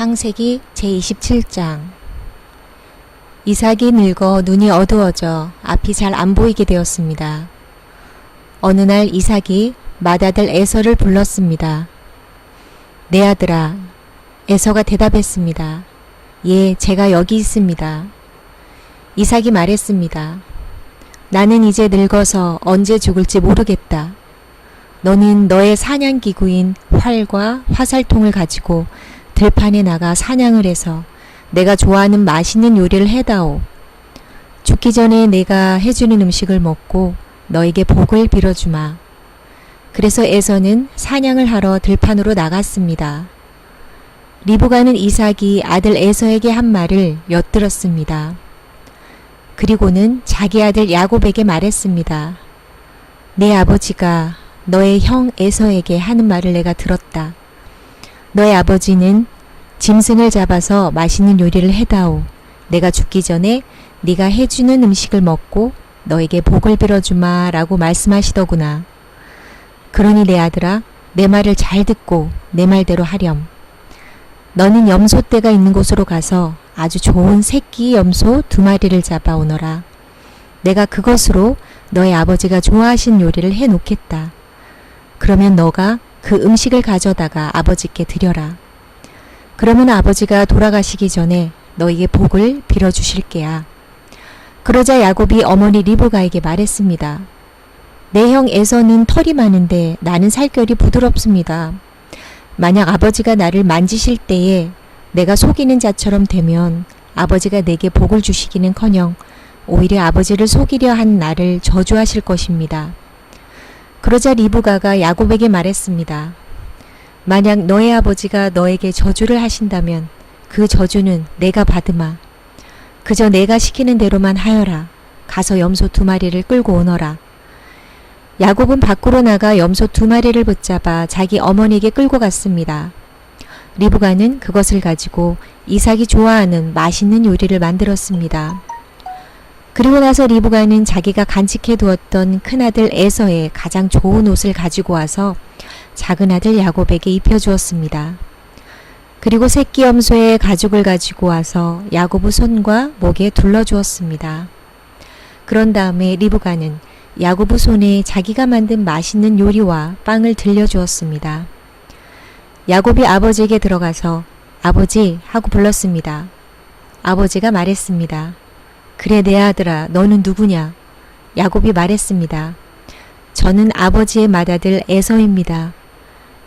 창세기 제27장. 이삭이 늙어 눈이 어두워져 앞이 잘 안 보이게 되었습니다. 어느 날 이삭이 맏아들 에서를 불렀습니다. 내 아들아. 에서가 대답했습니다. 예, 제가 여기 있습니다. 이삭이 말했습니다. 나는 이제 늙어서 언제 죽을지 모르겠다. 너는 너의 사냥기구인 활과 화살통을 가지고 들판에 나가 사냥을 해서 내가 좋아하는 맛있는 요리를 해다오. 죽기 전에 내가 해주는 음식을 먹고 너에게 복을 빌어주마. 그래서 에서는 사냥을 하러 들판으로 나갔습니다. 리브가는 이삭이 아들 에서에게 한 말을 엿들었습니다. 그리고는 자기 아들 야곱에게 말했습니다. 내 아버지가 너의 형 에서에게 하는 말을 내가 들었다. 너의 아버지는 짐승을 잡아서 맛있는 요리를 해다오. 내가 죽기 전에 네가 해주는 음식을 먹고 너에게 복을 빌어주마 라고 말씀하시더구나. 그러니 내 아들아, 내 말을 잘 듣고 내 말대로 하렴. 너는 염소떼가 있는 곳으로 가서 아주 좋은 새끼 염소 2마리를 잡아오너라. 내가 그것으로 너의 아버지가 좋아하신 요리를 해놓겠다. 그러면 너가 그 음식을 가져다가 아버지께 드려라. 그러면 아버지가 돌아가시기 전에 너에게 복을 빌어주실게야. 그러자 야곱이 어머니 리브가에게 말했습니다. 내 형 에서는 털이 많은데 나는 살결이 부드럽습니다. 만약 아버지가 나를 만지실 때에 내가 속이는 자처럼 되면 아버지가 내게 복을 주시기는커녕 오히려 아버지를 속이려 한 나를 저주하실 것입니다. 그러자 리브가가 야곱에게 말했습니다. 만약 너의 아버지가 너에게 저주를 하신다면 그 저주는 내가 받으마. 그저 내가 시키는 대로만 하여라. 가서 염소 2마리를 끌고 오너라. 야곱은 밖으로 나가 염소 2마리를 붙잡아 자기 어머니에게 끌고 갔습니다. 리브가는 그것을 가지고 이삭이 좋아하는 맛있는 요리를 만들었습니다. 그리고 나서 리브가는 자기가 간직해 두었던 큰아들 에서의 가장 좋은 옷을 가지고 와서 작은 아들 야곱에게 입혀주었습니다. 그리고 새끼 염소의 가죽을 가지고 와서 야곱의 손과 목에 둘러주었습니다. 그런 다음에 리브가는 야곱의 손에 자기가 만든 맛있는 요리와 빵을 들려주었습니다. 야곱이 아버지에게 들어가서 아버지 하고 불렀습니다. 아버지가 말했습니다. 그래 내 아들아, 너는 누구냐? 야곱이 말했습니다. 저는 아버지의 맏아들 에서입니다.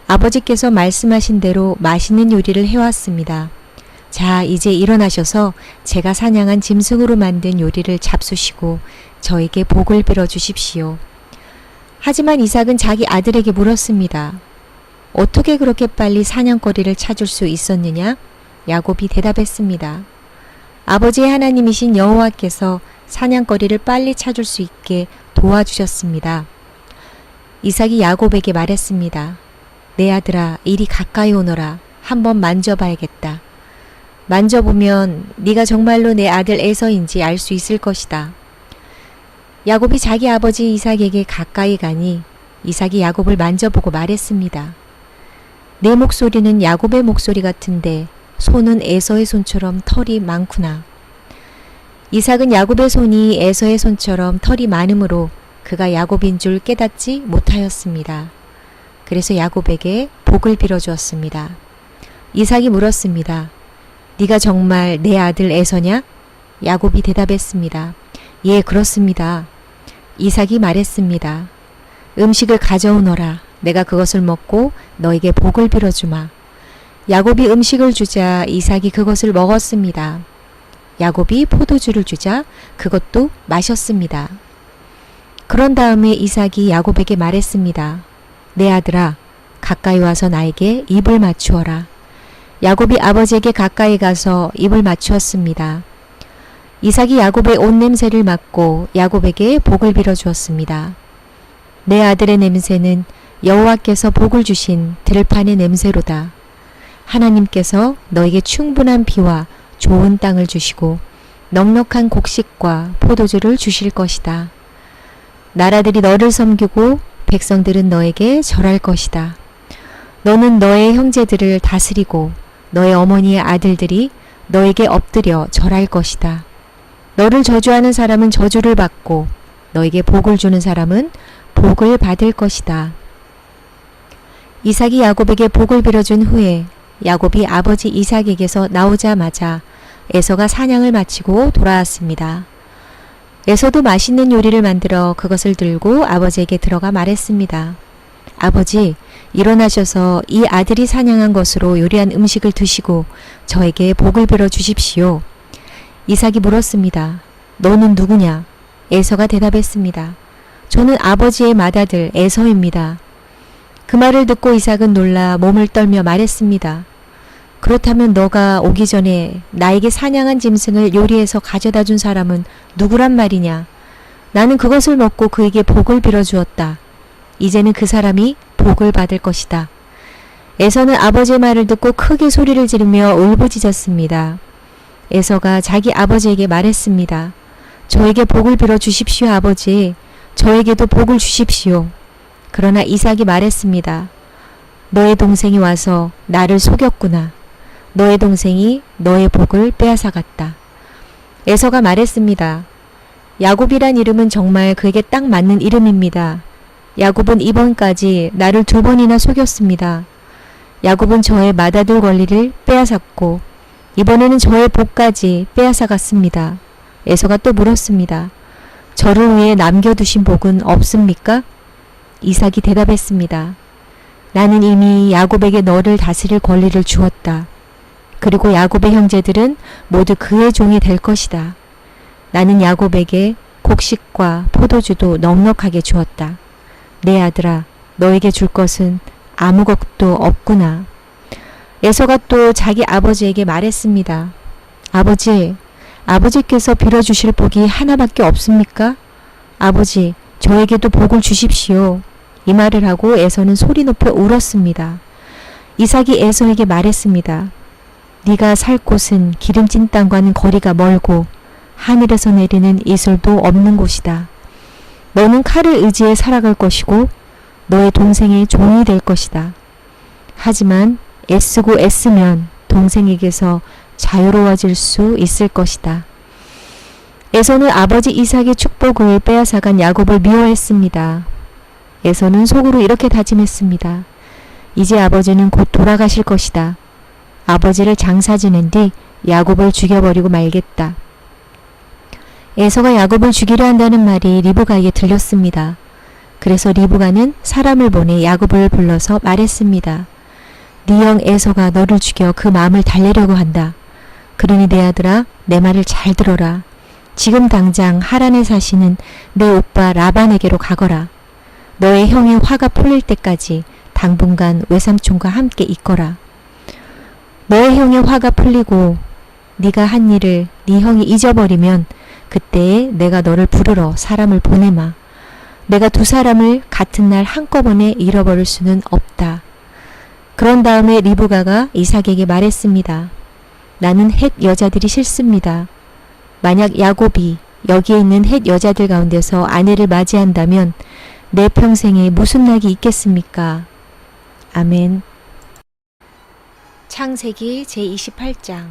아버지께서 말씀하신 대로 맛있는 요리를 해왔습니다. 자, 이제 일어나셔서 제가 사냥한 짐승으로 만든 요리를 잡수시고 저에게 복을 빌어주십시오. 하지만 이삭은 자기 아들에게 물었습니다. 어떻게 그렇게 빨리 사냥거리를 찾을 수 있었느냐? 야곱이 대답했습니다. 아버지의 하나님이신 여호와께서 사냥거리를 빨리 찾을 수 있게 도와주셨습니다. 이삭이 야곱에게 말했습니다. 내 아들아, 이리 가까이 오너라. 한번 만져봐야겠다. 만져보면 네가 정말로 내 아들 에서인지 알 수 있을 것이다. 야곱이 자기 아버지 이삭에게 가까이 가니 이삭이 야곱을 만져보고 말했습니다. 내 목소리는 야곱의 목소리 같은데 손은 에서의 손처럼 털이 많구나. 이삭은 야곱의 손이 에서의 손처럼 털이 많으므로 그가 야곱인 줄 깨닫지 못하였습니다. 그래서 야곱에게 복을 빌어주었습니다. 이삭이 물었습니다. 네가 정말 내 아들 에서냐? 야곱이 대답했습니다. 예, 그렇습니다. 이삭이 말했습니다. 음식을 가져오너라. 내가 그것을 먹고 너에게 복을 빌어주마. 야곱이 음식을 주자 이삭이 그것을 먹었습니다. 야곱이 포도주를 주자 그것도 마셨습니다. 그런 다음에 이삭이 야곱에게 말했습니다. 내 아들아, 가까이 와서 나에게 입을 맞추어라. 야곱이 아버지에게 가까이 가서 입을 맞추었습니다. 이삭이 야곱의 옷 냄새를 맡고 야곱에게 복을 빌어주었습니다. 내 아들의 냄새는 여호와께서 복을 주신 들판의 냄새로다. 하나님께서 너에게 충분한 비와 좋은 땅을 주시고 넉넉한 곡식과 포도주를 주실 것이다. 나라들이 너를 섬기고 백성들은 너에게 절할 것이다. 너는 너의 형제들을 다스리고 너의 어머니의 아들들이 너에게 엎드려 절할 것이다. 너를 저주하는 사람은 저주를 받고 너에게 복을 주는 사람은 복을 받을 것이다. 이삭이 야곱에게 복을 빌어준 후에 야곱이 아버지 이삭에게서 나오자마자 에서가 사냥을 마치고 돌아왔습니다. 에서도 맛있는 요리를 만들어 그것을 들고 아버지에게 들어가 말했습니다. 아버지, 일어나셔서 이 아들이 사냥한 것으로 요리한 음식을 드시고 저에게 복을 빌어 주십시오. 이삭이 물었습니다. 너는 누구냐? 에서가 대답했습니다. 저는 아버지의 맏아들 에서입니다. 그 말을 듣고 이삭은 놀라 몸을 떨며 말했습니다. 그렇다면 너가 오기 전에 나에게 사냥한 짐승을 요리해서 가져다 준 사람은 누구란 말이냐? 나는 그것을 먹고 그에게 복을 빌어주었다. 이제는 그 사람이 복을 받을 것이다. 에서는 아버지의 말을 듣고 크게 소리를 지르며 울부짖었습니다. 에서가 자기 아버지에게 말했습니다. 저에게 복을 빌어 주십시오, 아버지. 저에게도 복을 주십시오. 그러나 이삭이 말했습니다. 너의 동생이 와서 나를 속였구나. 너의 동생이 너의 복을 빼앗아갔다. 에서가 말했습니다. 야곱이란 이름은 정말 그에게 딱 맞는 이름입니다. 야곱은 이번까지 나를 2번이나 속였습니다. 야곱은 저의 맏아들 권리를 빼앗았고 이번에는 저의 복까지 빼앗아갔습니다. 에서가 또 물었습니다. 저를 위해 남겨두신 복은 없습니까? 이삭이 대답했습니다. 나는 이미 야곱에게 너를 다스릴 권리를 주었다. 그리고 야곱의 형제들은 모두 그의 종이 될 것이다. 나는 야곱에게 곡식과 포도주도 넉넉하게 주었다. 내 아들아, 너에게 줄 것은 아무것도 없구나. 에서가 또 자기 아버지에게 말했습니다. 아버지, 아버지께서 빌어주실 복이 하나밖에 없습니까? 아버지, 저에게도 복을 주십시오. 이 말을 하고 에서는 소리 높여 울었습니다. 이삭이 에서에게 말했습니다. 네가 살 곳은 기름진 땅과는 거리가 멀고 하늘에서 내리는 이슬도 없는 곳이다. 너는 칼을 의지해 살아갈 것이고 너의 동생의 종이 될 것이다. 하지만 애쓰고 애쓰면 동생에게서 자유로워질 수 있을 것이다. 에서는 아버지 이삭의 축복을 빼앗아간 야곱을 미워했습니다. 에서는 속으로 이렇게 다짐했습니다. 이제 아버지는 곧 돌아가실 것이다. 아버지를 장사 지낸 뒤 야곱을 죽여버리고 말겠다. 에서가 야곱을 죽이려 한다는 말이 리브가에게 들렸습니다. 그래서 리브가는 사람을 보내 야곱을 불러서 말했습니다. 네 형 에서가 너를 죽여 그 마음을 달래려고 한다. 그러니 내 아들아, 내 말을 잘 들어라. 지금 당장 하란에 사시는 내 오빠 라반에게로 가거라. 너의 형의 화가 풀릴 때까지 당분간 외삼촌과 함께 있거라. 너의 형의 화가 풀리고 네가 한 일을 네 형이 잊어버리면 그때에 내가 너를 부르러 사람을 보내마. 내가 2사람을 같은 날 한꺼번에 잃어버릴 수는 없다. 그런 다음에 리브가가 이삭에게 말했습니다. 나는 헷 여자들이 싫습니다. 만약 야곱이 여기에 있는 헷 여자들 가운데서 아내를 맞이한다면 내 평생에 무슨 낙이 있겠습니까? 아멘. 창세기 제28장.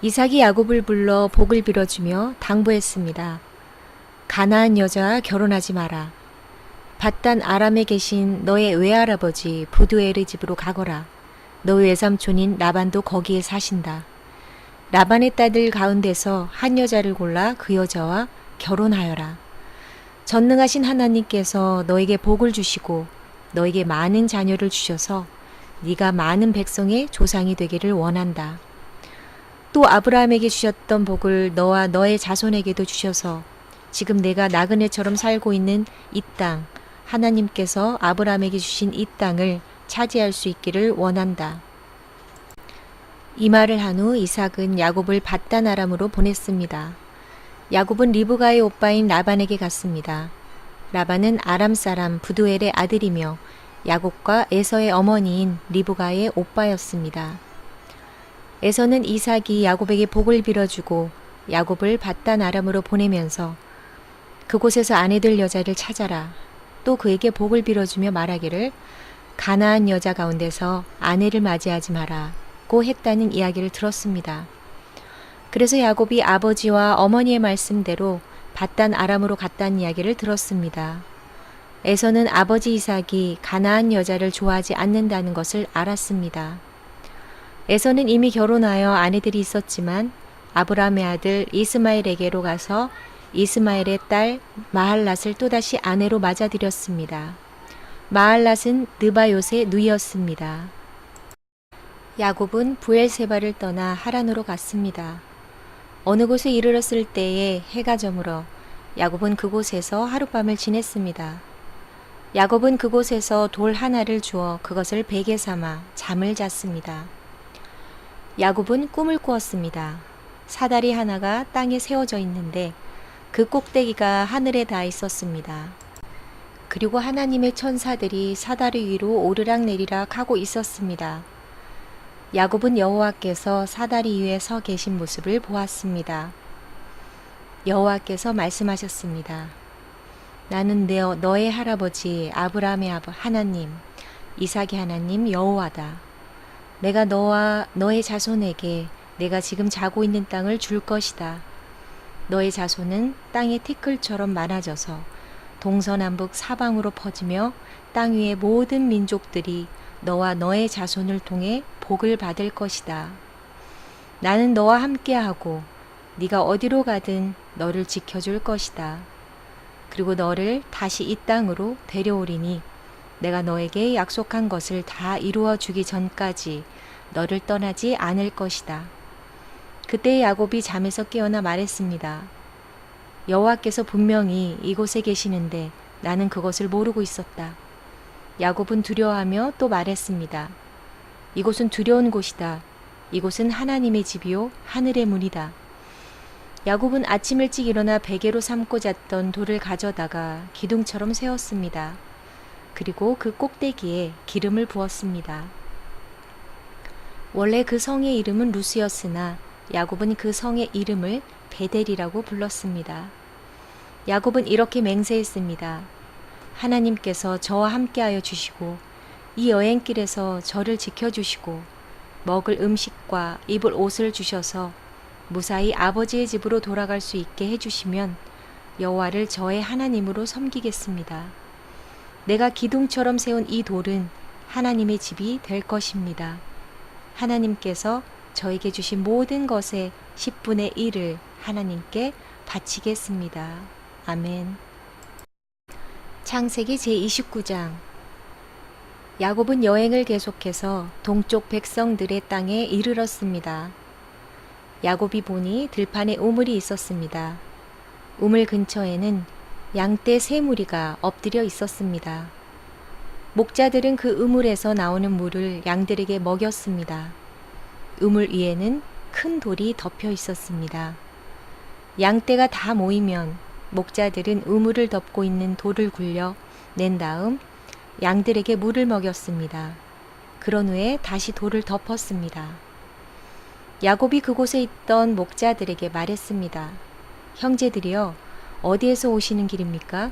이삭이 야곱을 불러 복을 빌어주며 당부했습니다. 가나안 여자와 결혼하지 마라. 밧단 아람에 계신 너의 외할아버지 부두엘의 집으로 가거라. 너의 외삼촌인 라반도 거기에 사신다. 라반의 딸들 가운데서 한 여자를 골라 그 여자와 결혼하여라. 전능하신 하나님께서 너에게 복을 주시고 너에게 많은 자녀를 주셔서 네가 많은 백성의 조상이 되기를 원한다. 또 아브라함에게 주셨던 복을 너와 너의 자손에게도 주셔서 지금 내가 나그네처럼 살고 있는 이 땅, 하나님께서 아브라함에게 주신 이 땅을 차지할 수 있기를 원한다. 이 말을 한 후 이삭은 야곱을 밧단 아람으로 보냈습니다. 야곱은 리브가의 오빠인 라반에게 갔습니다. 라반은 아람 사람 부두엘의 아들이며 야곱과 에서의 어머니인 리브가의 오빠였습니다. 에서는 이삭이 야곱에게 복을 빌어주고 야곱을 밧단 아람으로 보내면서 그곳에서 아내들 여자를 찾아라. 또 그에게 복을 빌어주며 말하기를 가나안 여자 가운데서 아내를 맞이하지 마라. 받고 했다는 이야기를 들었습니다. 그래서 야곱이 아버지와 어머니의 말씀대로 밧단 아람으로 갔다는 이야기를 들었습니다. 에서는 아버지 이삭이 가나안 여자를 좋아하지 않는다는 것을 알았습니다. 에서는 이미 결혼하여 아내들이 있었지만 아브라함의 아들 이스마엘에게로 가서 이스마엘의 딸 마할랏을 또다시 아내로 맞아들였습니다. 마할랏은 느바요의 누이였습니다. 야곱은 부엘세바를 떠나 하란으로 갔습니다. 어느 곳에 이르렀을 때에 해가 저물어 야곱은 그곳에서 하룻밤을 지냈습니다. 야곱은 그곳에서 돌 하나를 주어 그것을 베개 삼아 잠을 잤습니다. 야곱은 꿈을 꾸었습니다. 사다리 하나가 땅에 세워져 있는데 그 꼭대기가 하늘에 닿아 있었습니다. 그리고 하나님의 천사들이 사다리 위로 오르락내리락 하고 있었습니다. 야곱은 여호와께서 사다리 위에 서 계신 모습을 보았습니다. 여호와께서 말씀하셨습니다. 나는 너의 할아버지 아브라함의 하나님, 이삭의 하나님 여호와다. 내가 너와 너의 자손에게 내가 지금 자고 있는 땅을 줄 것이다. 너의 자손은 땅의 티끌처럼 많아져서 동서남북 사방으로 퍼지며 땅 위의 모든 민족들이 너와 너의 자손을 통해 복을 받을 것이다. 나는 너와 함께하고 네가 어디로 가든 너를 지켜줄 것이다. 그리고 너를 다시 이 땅으로 데려오리니 내가 너에게 약속한 것을 다 이루어 주기 전까지 너를 떠나지 않을 것이다. 그때 야곱이 잠에서 깨어나 말했습니다. 여호와께서 분명히 이곳에 계시는데 나는 그것을 모르고 있었다. 야곱은 두려워하며 또 말했습니다. 이곳은 두려운 곳이다. 이곳은 하나님의 집이요 하늘의 문이다. 야곱은 아침 일찍 일어나 베개로 삼고 잤던 돌을 가져다가 기둥처럼 세웠습니다. 그리고 그 꼭대기에 기름을 부었습니다. 원래 그 성의 이름은 루스였으나 야곱은 그 성의 이름을 베델이라고 불렀습니다. 야곱은 이렇게 맹세했습니다. 하나님께서 저와 함께하여 주시고 이 여행길에서 저를 지켜주시고 먹을 음식과 입을 옷을 주셔서 무사히 아버지의 집으로 돌아갈 수 있게 해주시면 여호와를 저의 하나님으로 섬기겠습니다. 내가 기둥처럼 세운 이 돌은 하나님의 집이 될 것입니다. 하나님께서 저에게 주신 모든 것의 10분의 1을 하나님께 바치겠습니다. 아멘. 창세기 제29장. 야곱은 여행을 계속해서 동쪽 백성들의 땅에 이르렀습니다. 야곱이 보니 들판에 우물이 있었습니다. 우물 근처에는 양떼 세 무리가 엎드려 있었습니다. 목자들은 그 우물에서 나오는 물을 양들에게 먹였습니다. 우물 위에는 큰 돌이 덮여 있었습니다. 양떼가 다 모이면 목자들은 우물을 덮고 있는 돌을 굴려 낸 다음 양들에게 물을 먹였습니다. 그런 후에 다시 돌을 덮었습니다. 야곱이 그곳에 있던 목자들에게 말했습니다. 형제들이여, 어디에서 오시는 길입니까?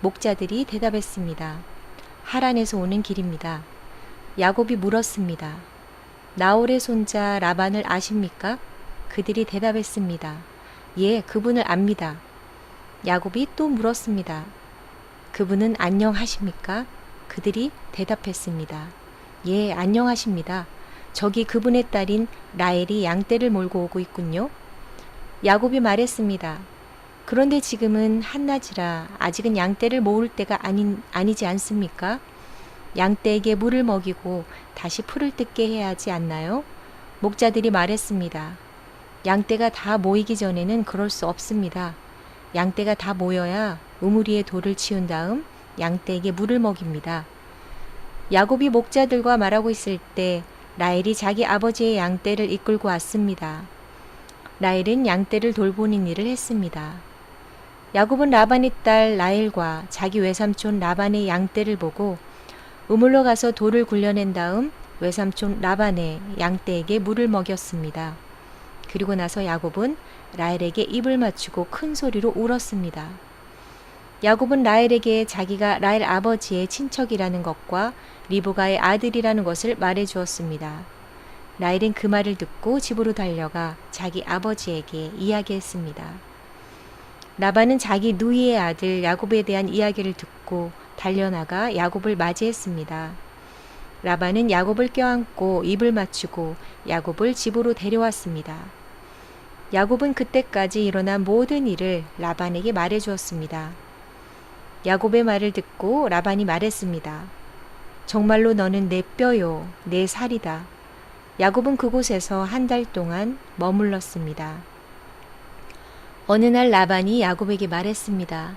목자들이 대답했습니다. 하란에서 오는 길입니다. 야곱이 물었습니다. 나홀의 손자 라반을 아십니까? 그들이 대답했습니다. 예, 그분을 압니다. 야곱이 또 물었습니다. 그분은 안녕하십니까? 그들이 대답했습니다. 예, 안녕하십니다. 저기 그분의 딸인 라헬이 양떼를 몰고 오고 있군요. 야곱이 말했습니다. 그런데 지금은 한낮이라 아직은 양떼를 모을 때가 아니지 않습니까? 양떼에게 물을 먹이고 다시 풀을 뜯게 해야 하지 않나요? 목자들이 말했습니다. 양떼가 다 모이기 전에는 그럴 수 없습니다. 양떼가 다 모여야 우물 위에 돌을 치운 다음 양떼에게 물을 먹입니다. 야곱이 목자들과 말하고 있을 때 라헬이 자기 아버지의 양떼를 이끌고 왔습니다. 라헬은 양떼를 돌보는 일을 했습니다. 야곱은 라반의 딸 라헬과 자기 외삼촌 라반의 양떼를 보고 우물로 가서 돌을 굴려낸 다음 외삼촌 라반의 양떼에게 물을 먹였습니다. 그리고 나서 야곱은 라헬에게 입을 맞추고 큰 소리로 울었습니다. 야곱은 라헬에게 자기가 라헬 아버지의 친척이라는 것과 리브가의 아들이라는 것을 말해 주었습니다. 라헬은 그 말을 듣고 집으로 달려가 자기 아버지에게 이야기했습니다. 라반은 자기 누이의 아들 야곱에 대한 이야기를 듣고 달려나가 야곱을 맞이했습니다. 라반은 야곱을 껴안고 입을 맞추고 야곱을 집으로 데려왔습니다. 야곱은 그때까지 일어난 모든 일을 라반에게 말해 주었습니다. 야곱의 말을 듣고 라반이 말했습니다. 정말로 너는 내 뼈요, 내 살이다. 야곱은 그곳에서 한 달 동안 머물렀습니다. 어느 날 라반이 야곱에게 말했습니다.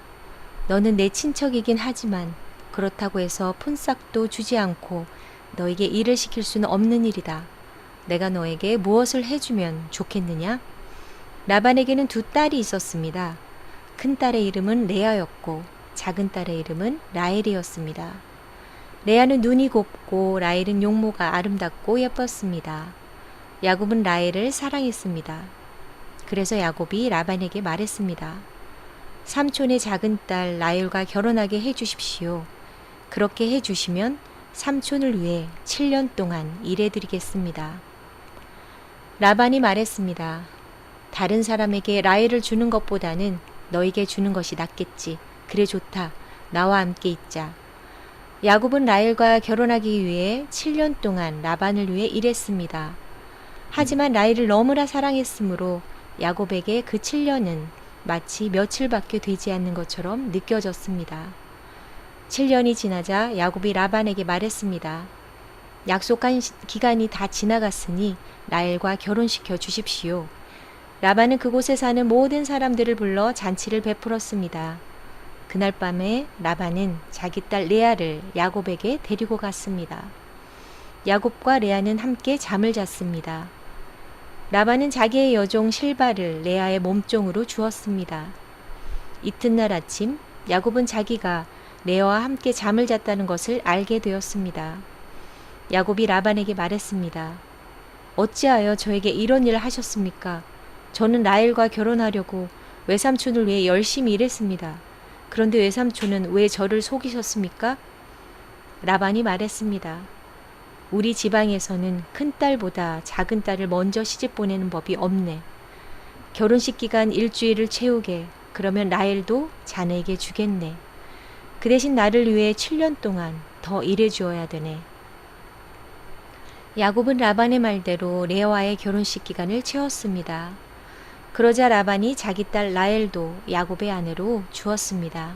너는 내 친척이긴 하지만 그렇다고 해서 푼싹도 주지 않고 너에게 일을 시킬 수는 없는 일이다. 내가 너에게 무엇을 해주면 좋겠느냐? 라반에게는 두 딸이 있었습니다. 큰 딸의 이름은 레아였고 작은 딸의 이름은 라헬이었습니다. 레아는 눈이 곱고 라헬은 용모가 아름답고 예뻤습니다. 야곱은 라헬을 사랑했습니다. 그래서 야곱이 라반에게 말했습니다. 삼촌의 작은 딸 라헬과 결혼하게 해주십시오. 그렇게 해주시면 삼촌을 위해 7년 동안 일해드리겠습니다. 라반이 말했습니다. 다른 사람에게 라헬을 주는 것보다는 너에게 주는 것이 낫겠지. 그래 좋다. 나와 함께 있자. 야곱은 라헬과 결혼하기 위해 7년 동안 라반을 위해 일했습니다. 하지만 라헬을 너무나 사랑했으므로 야곱에게 그 7년은 마치 며칠밖에 되지 않는 것처럼 느껴졌습니다. 7년이 지나자 야곱이 라반에게 말했습니다. 약속한 기간이 다 지나갔으니 라헬과 결혼시켜 주십시오. 라반은 그곳에 사는 모든 사람들을 불러 잔치를 베풀었습니다. 그날 밤에 라반은 자기 딸 레아를 야곱에게 데리고 갔습니다. 야곱과 레아는 함께 잠을 잤습니다. 라반은 자기의 여종 실바를 레아의 몸종으로 주었습니다. 이튿날 아침 야곱은 자기가 레아와 함께 잠을 잤다는 것을 알게 되었습니다. 야곱이 라반에게 말했습니다. 어찌하여 저에게 이런 일을 하셨습니까? 저는 라헬과 결혼하려고 외삼촌을 위해 열심히 일했습니다. 그런데 외삼촌은 왜 저를 속이셨습니까? 라반이 말했습니다. 우리 지방에서는 큰 딸보다 작은 딸을 먼저 시집 보내는 법이 없네. 결혼식 기간 일주일을 채우게. 그러면 라헬도 자네에게 주겠네. 그 대신 나를 위해 7년 동안 더 일해 주어야 되네. 야곱은 라반의 말대로 레아와의 결혼식 기간을 채웠습니다. 그러자 라반이 자기 딸 라헬도 야곱의 아내로 주었습니다.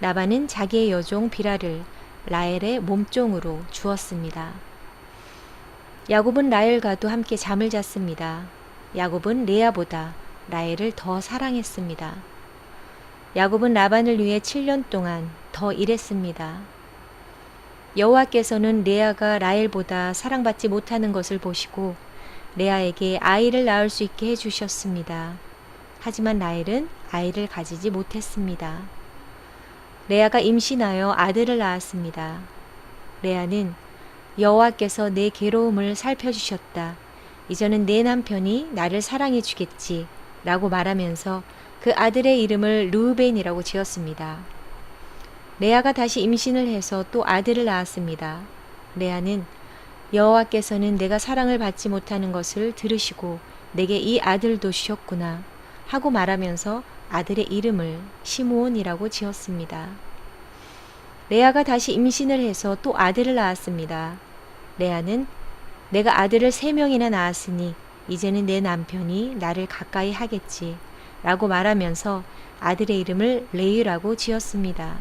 라반은 자기의 여종 비라를 라헬의 몸종으로 주었습니다. 야곱은 라헬과도 함께 잠을 잤습니다. 야곱은 레아보다 라헬을 더 사랑했습니다. 야곱은 라반을 위해 7년 동안 더 일했습니다. 여호와께서는 레아가 라헬보다 사랑받지 못하는 것을 보시고 레아에게 아이를 낳을 수 있게 해주셨습니다. 하지만 라헬은 아이를 가지지 못했습니다. 레아가 임신하여 아들을 낳았습니다. 레아는 여호와께서 내 괴로움을 살펴주셨다. 이제는 내 남편이 나를 사랑해 주겠지 라고 말하면서 그 아들의 이름을 르우벤이라고 지었습니다. 레아가 다시 임신을 해서 또 아들을 낳았습니다. 레아는 여호와께서는 내가 사랑을 받지 못하는 것을 들으시고 내게 이 아들도 주셨구나 하고 말하면서 아들의 이름을 시므온이라고 지었습니다. 레아가 다시 임신을 해서 또 아들을 낳았습니다. 레아는 내가 아들을 3명이나 낳았으니 이제는 내 남편이 나를 가까이 하겠지 라고 말하면서 아들의 이름을 레위라고 지었습니다.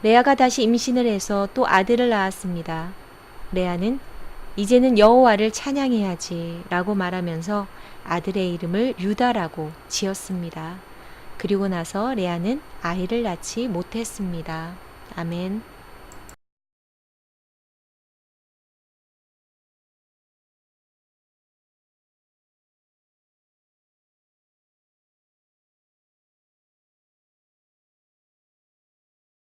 레아가 다시 임신을 해서 또 아들을 낳았습니다. 레아는 이제는 여호와를 찬양해야지 라고 말하면서 아들의 이름을 유다라고 지었습니다. 그리고 나서 레아는 아이를 낳지 못했습니다. 아멘.